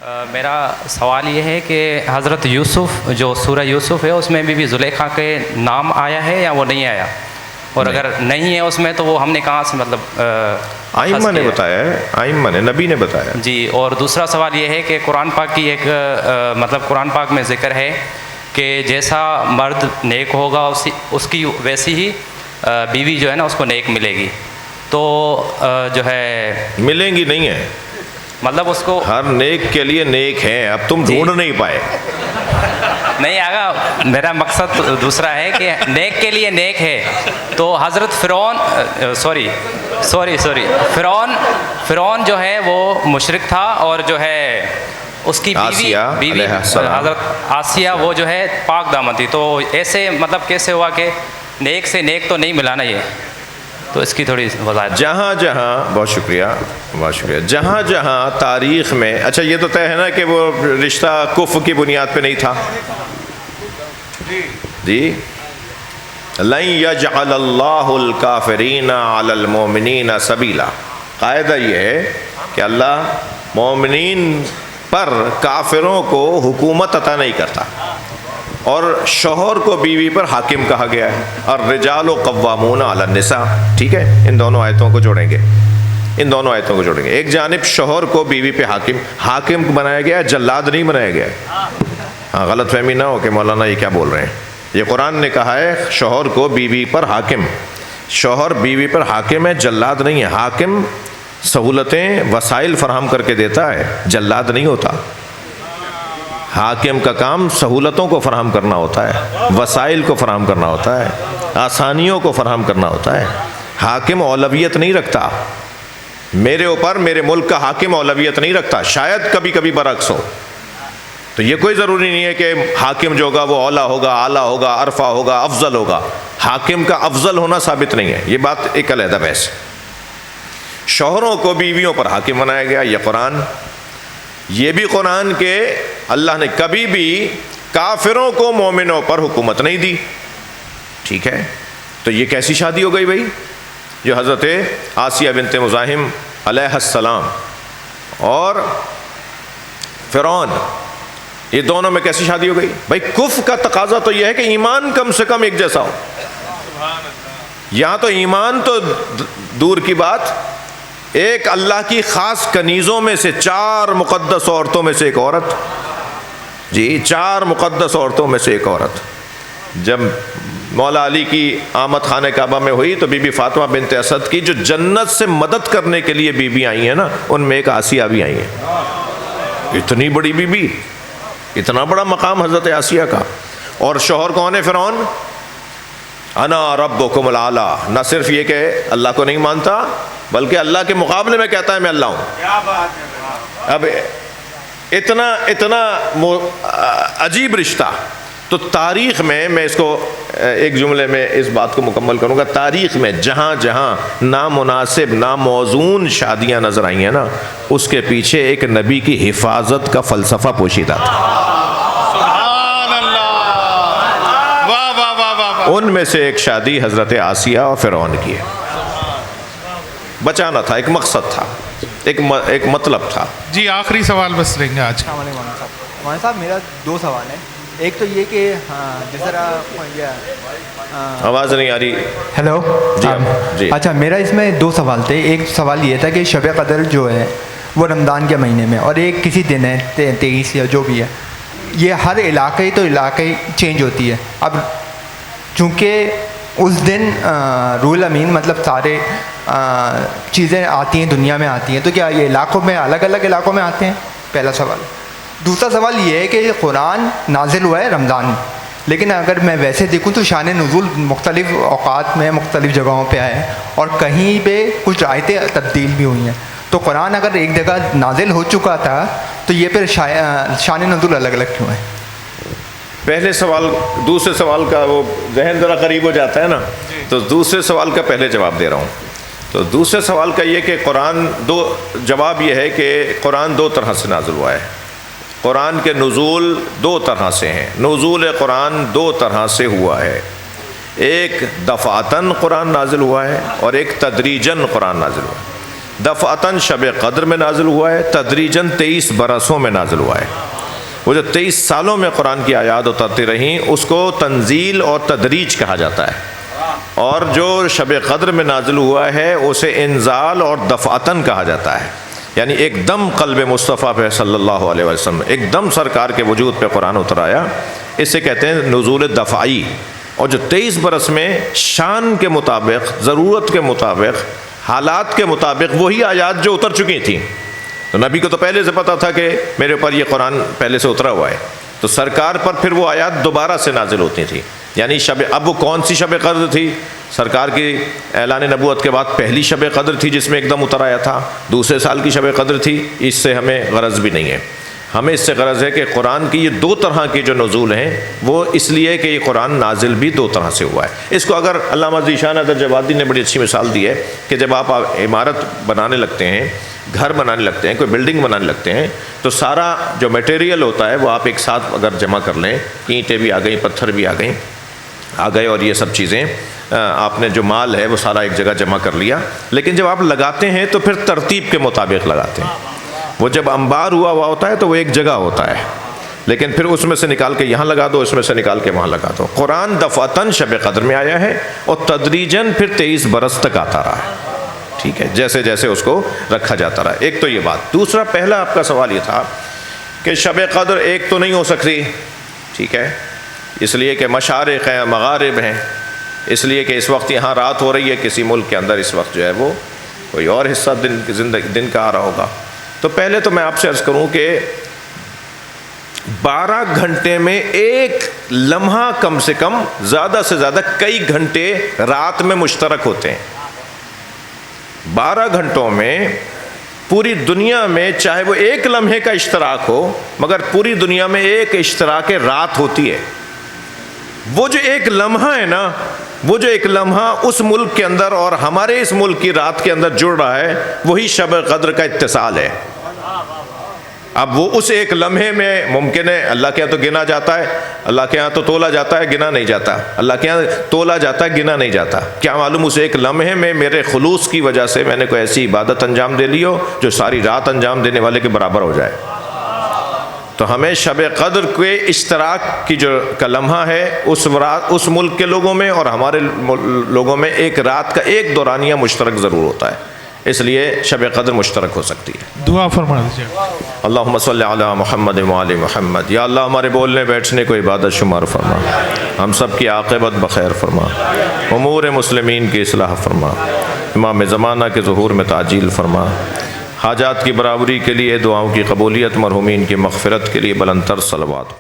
میرا سوال یہ ہے کہ حضرت یوسف جو سورہ یوسف ہے اس میں بھی زلیخا کے نام آیا ہے یا وہ نہیں آیا؟ اور اگر نہیں ہے اس میں تو وہ ہم نے کہاں سے مطلب آئمہ نے بتایا ہے، آئمہ نے، نبی نے بتایا جی۔ اور دوسرا سوال یہ ہے کہ قرآن پاک کی ایک مطلب قرآن پاک میں ذکر ہے کہ جیسا مرد نیک ہوگا اس کی ویسی ہی بیوی جو ہے نا اس کو نیک ملے گی، تو جو ہے ملیں گی نہیں ہے، مطلب اس کو ہر نیک کے لیے نیک ہے، اب تم ڈھونڈ نہیں پائے۔ نہیں آگا، میرا مقصد دوسرا ہے کہ نیک کے لیے نیک ہے، تو حضرت فرعون جو ہے وہ مشرک تھا، اور جو ہے اس کی بیوی حضرت آسیہ وہ جو ہے پاک دامن تھی، تو ایسے مطلب کیسے ہوا کہ نیک سے نیک تو نہیں ملانا یہ؟ تو اس کی تھوڑی وضاحت۔ جہاں جہاں، بہت شکریہ بہت شکریہ، جہاں جہاں تاریخ میں، اچھا یہ تو طے ہے نا کہ وہ رشتہ کفر کی بنیاد پہ نہیں تھا جی۔ لن یجعل اللہ الکافرین علی المؤمنین سبیلا، قاعدہ یہ ہے کہ اللہ مومنین پر کافروں کو حکومت عطا نہیں کرتا، اور شوہر کو بیوی پر حاکم کہا گیا ہے، اور الرجال قوامون علی النساء، ٹھیک ہے؟ ان دونوں آیتوں کو جوڑیں گے، ایک جانب شوہر کو بیوی پہ حاکم بنایا گیا ہے، جلاد نہیں بنایا گیا ہے۔ ہاں غلط فہمی نہ ہو کہ مولانا یہ کیا بول رہے ہیں، یہ قرآن نے کہا ہے شوہر کو بیوی پر حاکم، شوہر بیوی پر حاکم ہے، جلاد نہیں ہے۔ حاکم سہولتیں وسائل فراہم کر کے دیتا ہے، جلاد نہیں ہوتا۔ حاکم کا کام سہولتوں کو فراہم کرنا ہوتا ہے، وسائل کو فراہم کرنا ہوتا ہے، آسانیوں کو فراہم کرنا ہوتا ہے۔ حاکم اولویت نہیں رکھتا، میرے اوپر میرے ملک کا حاکم اولویت نہیں رکھتا، شاید کبھی کبھی برعکس ہو، تو یہ کوئی ضروری نہیں ہے کہ حاکم جو ہوگا وہ اولیٰ ہوگا، اعلیٰ ہوگا، ارفع ہوگا، افضل ہوگا۔ حاکم کا افضل ہونا ثابت نہیں ہے، یہ بات ایک علیحدہ بحث۔ شوہروں کو بیویوں پر حاکم بنایا گیا، یہ قرآن، یہ بھی قرآن کے اللہ نے کبھی بھی کافروں کو مومنوں پر حکومت نہیں دی، ٹھیک ہے؟ تو یہ کیسی شادی ہو گئی بھائی؟ جو حضرت آسیہ بنت مزاحم علیہ السلام اور فرعون، یہ دونوں میں کیسی شادی ہو گئی بھائی؟ کفر کا تقاضا تو یہ ہے کہ ایمان کم سے کم ایک جیسا ہو، یہاں تو ایمان تو دور کی بات، ایک اللہ کی خاص کنیزوں میں سے 4 مقدس عورتوں میں سے ایک عورت، جی 4 مقدس عورتوں میں سے ایک عورت، جب مولا علی کی آمد خانہ کعبہ میں ہوئی تو بی بی فاطمہ بنت اسد کی جو جنت سے مدد کرنے کے لیے بی بی آئی ہیں نا، ان میں ایک آسیہ بھی آئی ہیں۔ اتنی بڑی بی بی، اتنا بڑا مقام حضرت آسیہ کا، اور شوہر کون ہے؟ فرعون، انا ربکم الاعلی، نہ صرف یہ کہ اللہ کو نہیں مانتا بلکہ اللہ کے مقابلے میں کہتا ہے میں اللہ ہوں۔ اب اتنا عجیب رشتہ، تو تاریخ میں اس کو ایک جملے میں اس بات کو مکمل کروں گا، تاریخ میں جہاں جہاں نامناسب ناموزون شادیاں نظر آئی ہیں نا، اس کے پیچھے ایک نبی کی حفاظت کا فلسفہ پوشیدہ تھا۔ ان میں سے ایک شادی حضرت آسیہ اور فرعون کی ہے، بچانا تھا، ایک مقصد تھا، ایک مطلب تھا۔ جی آخری سوال بس لیں گے آج۔ مولانا صاحب میرا 2 سوال ہیں، ایک تو یہ کہ جس طرح آواز نہیں آ رہی، ہیلو جی اچھا، میرا اس میں 2 سوال تھے۔ ایک سوال یہ تھا کہ شب قدر جو ہے وہ رمضان کے مہینے میں، اور ایک کسی دن ہے 23 یا جو بھی ہے، یہ ہر علاقے تو علاقے چینج ہوتی ہے۔ اب چونکہ اس دن رول امین مطلب سارے چیزیں آتی ہیں دنیا میں آتی ہیں، تو کیا یہ علاقوں میں الگ الگ علاقوں میں آتے ہیں؟ پہلا سوال۔ دوسرا سوال یہ ہے کہ قرآن نازل ہوا ہے رمضان میں، لیکن اگر میں ویسے دیکھوں تو شان نزول مختلف اوقات میں مختلف جگہوں پہ آئے ہیں، اور کہیں پہ کچھ آیتیں تبدیل بھی ہوئی ہیں، تو قرآن اگر ایک جگہ نازل ہو چکا تھا تو یہ پھر شان نزول الگ الگ کیوں ہے؟ پہلے سوال دوسرے سوال کا وہ ذہن ذرا قریب ہو جاتا ہے نا، تو دوسرے سوال کا پہلے جواب دے رہا ہوں۔ تو دوسرے سوال کا یہ کہ قرآن جواب یہ ہے کہ قرآن 2 طرح سے نازل ہوا ہے۔ قرآن کے نزول 2 طرح سے ہیں، نزول قرآن 2 طرح سے ہوا ہے، ایک دفعتاً قرآن نازل ہوا ہے اور ایک تدریجاً قرآن نازل ہوا ہے۔ دفعتاً شب قدر میں نازل ہوا ہے، تدریجاً 23 برسوں میں نازل ہوا ہے۔ وہ جو 23 سالوں میں قرآن کی آیات اترتی رہیں اس کو تنزیل اور تدریج کہا جاتا ہے، اور جو شب قدر میں نازل ہوا ہے اسے انزال اور دفعتاً کہا جاتا ہے، یعنی ایک دم قلب مصطفیٰ پہ صلی اللہ علیہ وسلم، ایک دم سرکار کے وجود پہ قرآن اتر آیا، اسے کہتے ہیں نزول دفعی۔ اور جو 23 برس میں شان کے مطابق، ضرورت کے مطابق، حالات کے مطابق وہی آیات جو اتر چکی تھیں، تو نبی کو تو پہلے سے پتہ تھا کہ میرے اوپر یہ قرآن پہلے سے اترا ہوا ہے، تو سرکار پر پھر وہ آیات دوبارہ سے نازل ہوتی تھی۔ یعنی اب وہ کون سی شب قدر تھی؟ سرکار کی اعلان نبوت کے بعد پہلی شب قدر تھی جس میں ایک دم اتر آیا تھا، دوسرے سال کی شب قدر تھی، اس سے ہمیں غرض بھی نہیں ہے۔ ہمیں اس سے غرض ہے کہ قرآن کی یہ 2 طرح کے جو نزول ہیں وہ اس لیے کہ یہ قرآن نازل بھی 2 طرح سے ہوا ہے۔ اس کو اگر علامہ ذیشان درجوادی نے بڑی اچھی مثال دی ہے کہ جب آپ عمارت بنانے لگتے ہیں، گھر بنانے لگتے ہیں، کوئی بلڈنگ بنانے لگتے ہیں، تو سارا جو میٹیریل ہوتا ہے وہ آپ ایک ساتھ اگر جمع کر لیں، اینٹیں بھی آ گئیں، پتھر بھی آ گئے اور یہ سب چیزیں آپ نے جو مال ہے وہ سارا ایک جگہ جمع کر لیا، لیکن جب آپ لگاتے ہیں تو پھر ترتیب کے مطابق لگاتے ہیں۔ وہ جب انبار ہوا ہوتا ہے تو وہ ایک جگہ ہوتا ہے، لیکن پھر اس میں سے نکال کے یہاں لگا دو، اس میں سے نکال کے وہاں لگا دو۔ قرآن دفعتاً شب قدر میں آیا ہے اور تدریجاً پھر 23 برس تک آتا رہا ہے، ٹھیک ہے، جیسے جیسے اس کو رکھا جاتا رہا۔ ایک تو یہ بات۔ دوسرا، پہلا آپ کا سوال یہ تھا کہ شب قدر ایک تو نہیں ہو سکتی، ٹھیک ہے، اس لیے کہ مشارق ہیں، مغارب ہیں، اس لیے کہ اس وقت یہاں رات ہو رہی ہے، کسی ملک کے اندر اس وقت جو ہے وہ کوئی اور حصہ دن کا آ رہا ہوگا۔ تو پہلے تو میں آپ سے عرض کروں کہ 12 گھنٹے میں ایک لمحہ کم سے کم، زیادہ سے زیادہ کئی گھنٹے رات میں مشترک ہوتے ہیں۔ 12 گھنٹوں میں پوری دنیا میں چاہے وہ ایک لمحے کا اشتراک ہو، مگر پوری دنیا میں ایک اشتراک رات ہوتی ہے۔ وہ جو ایک لمحہ ہے نا، وہ جو ایک لمحہ اس ملک کے اندر اور ہمارے اس ملک کی رات کے اندر جڑ رہا ہے، وہی شب قدر کا اتصال ہے۔ اب وہ اس ایک لمحے میں ممکن ہے، اللہ کے یہاں تو گنا جاتا ہے، اللہ کے یہاں تو تولا جاتا ہے، گنا نہیں جاتا، اللہ کے یہاں تولا جاتا ہے، گنا نہیں جاتا۔ کیا معلوم اس ایک لمحے میں میرے خلوص کی وجہ سے میں نے کوئی ایسی عبادت انجام دے لی ہو جو ساری رات انجام دینے والے کے برابر ہو جائے۔ تو ہمیں شب قدر کے اشتراک کی جو کا لمحہ ہے اس ملک کے لوگوں میں اور ہمارے لوگوں میں ایک رات کا ایک دورانیہ مشترک ضرور ہوتا ہے، اس لیے شب قدر مشترک ہو سکتی ہے۔ دعا فرما دیجیے۔ اللہم صلی علی محمد وآل محمد۔ یا اللہ ہمارے بولنے بیٹھنے کو عبادت شمار فرما، ہم سب کی عاقبت بخیر فرما، امور مسلمین کی اصلاح فرما، امام زمانہ کے ظہور میں تعجیل فرما، حاجات کی برابری کے لیے، دعاؤں کی قبولیت، مرحومین کی مغفرت کے لیے بلند تر صلوات۔